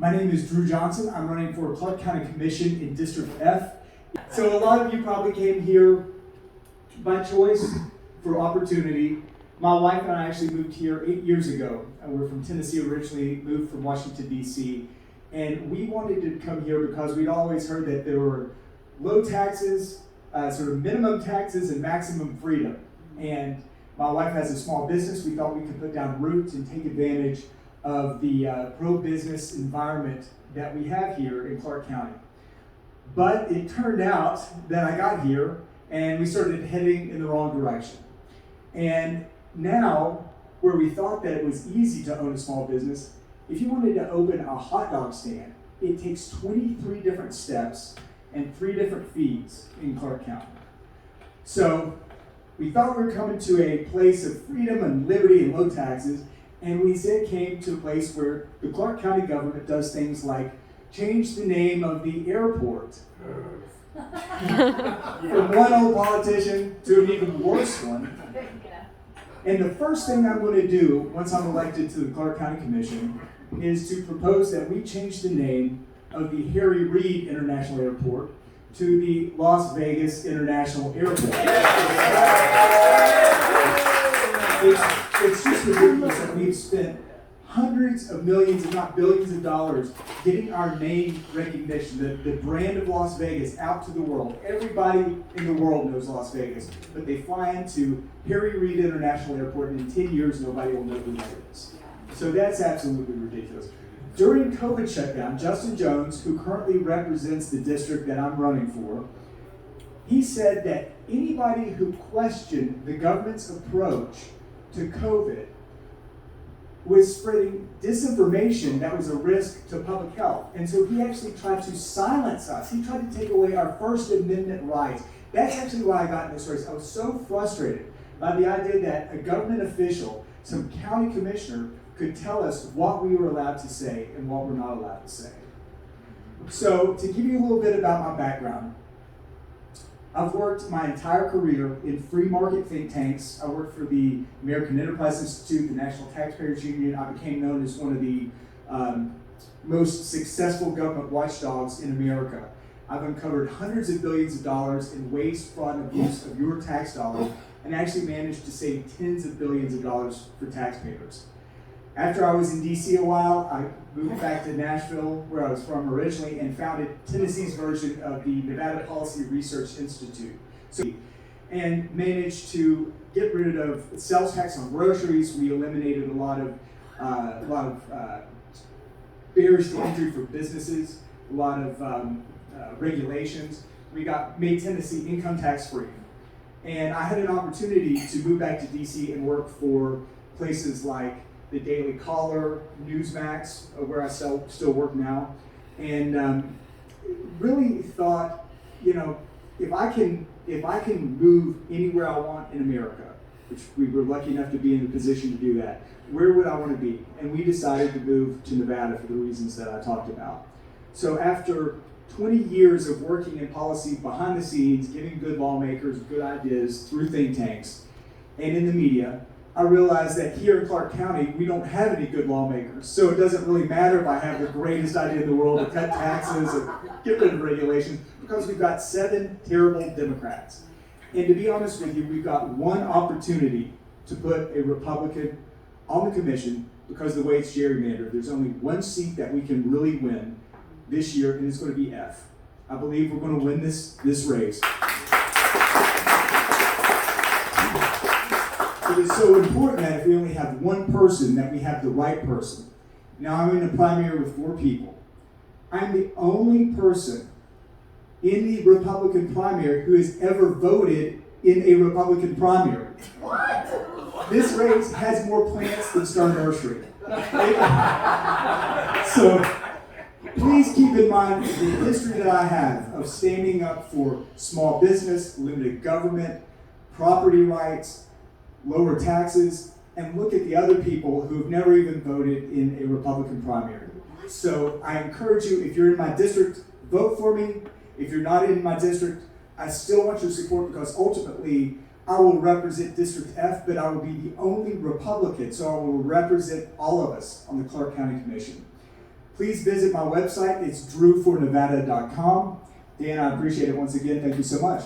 My name is Drew Johnson. I'm running for Clark County Commission in District F. So a lot of you probably came here by choice, for opportunity. My wife and I actually moved here 8 years ago. We're from Tennessee originally, moved from Washington, D.C. And we wanted to come here because we'd always heard that there were low taxes, sort of minimum taxes and maximum freedom. And my wife has a small business. We thought we could put down roots and take advantage of the pro-business environment that we have here in Clark County. But it turned out that I got here and we started heading in the wrong direction. And now, where we thought that it was easy to own a small business, if you wanted to open a hot dog stand, it takes 23 different steps and 3 different fees in Clark County. So we thought we were coming to a place of freedom and liberty and low taxes, and we instead came to a place where the Clark County government does things like change the name of the airport from one old politician to an even worse one. And the first thing I'm going to do once I'm elected to the Clark County Commission is to propose that we change the name of the Harry Reid International Airport to the Las Vegas International Airport. It's just ridiculous that we've spent hundreds of millions, if not billions of dollars, getting our name recognition, the brand of Las Vegas out to the world. Everybody in the world knows Las Vegas, but they fly into Harry Reid International Airport, and in 10 years, nobody will know who that is. So that's absolutely ridiculous. During COVID shutdown, Justin Jones, who currently represents the district that I'm running for, he said that anybody who questioned the government's approach to COVID was spreading disinformation that was a risk to public health. And so he actually tried to silence us. He tried to take away our First Amendment rights. That's actually why I got in this race. I was so frustrated by the idea that a government official, some county commissioner, could tell us what we were allowed to say and what we're not allowed to say. So to give you a little bit about my background, I've worked my entire career in free market think tanks. I worked for the American Enterprise Institute, the National Taxpayers Union. I became known as one of the most successful government watchdogs in America. I've uncovered hundreds of billions of dollars in waste, fraud, and abuse of your tax dollars, and actually managed to save tens of billions of dollars for taxpayers. After I was in DC a while, I moved back to Nashville, where I was from originally, and founded Tennessee's version of the Nevada Policy Research Institute. And managed to get rid of sales tax on groceries. We eliminated a lot of barriers to entry for businesses, a lot of regulations. We made Tennessee income tax free. And I had an opportunity to move back to DC and work for places like the Daily Caller, Newsmax, where I still work now, and really thought, if I can move anywhere I want in America, which we were lucky enough to be in the position to do that, where would I want to be? And we decided to move to Nevada for the reasons that I talked about. So after 20 years of working in policy behind the scenes, giving good lawmakers good ideas through think tanks and in the media, I realized that here in Clark County, we don't have any good lawmakers. So it doesn't really matter if I have the greatest idea in the world to cut taxes or get rid of regulations, because we've got 7 terrible Democrats. And to be honest with you, we've got one opportunity to put a Republican on the commission, because the way it's gerrymandered, there's only one seat that we can really win this year, and it's going to be F. I believe we're going to win this race. It is so important that if we only have one person, that we have the right person. Now I'm in a primary with 4 people. I'm the only person in the Republican primary who has ever voted in a Republican primary. What? This race has more plants than Star Nursery. So please keep in mind the history that I have of standing up for small business, limited government, property rights, lower taxes, and look at the other people who have never even voted in a Republican primary. So I encourage you, if you're in my district, vote for me. If you're not in my district, I still want your support, because ultimately I will represent District F, but I will be the only Republican, so I will represent all of us on the Clark County Commission. please visit my website. It's drewfornevada.com. Dan, I appreciate it once again. Thank you so much.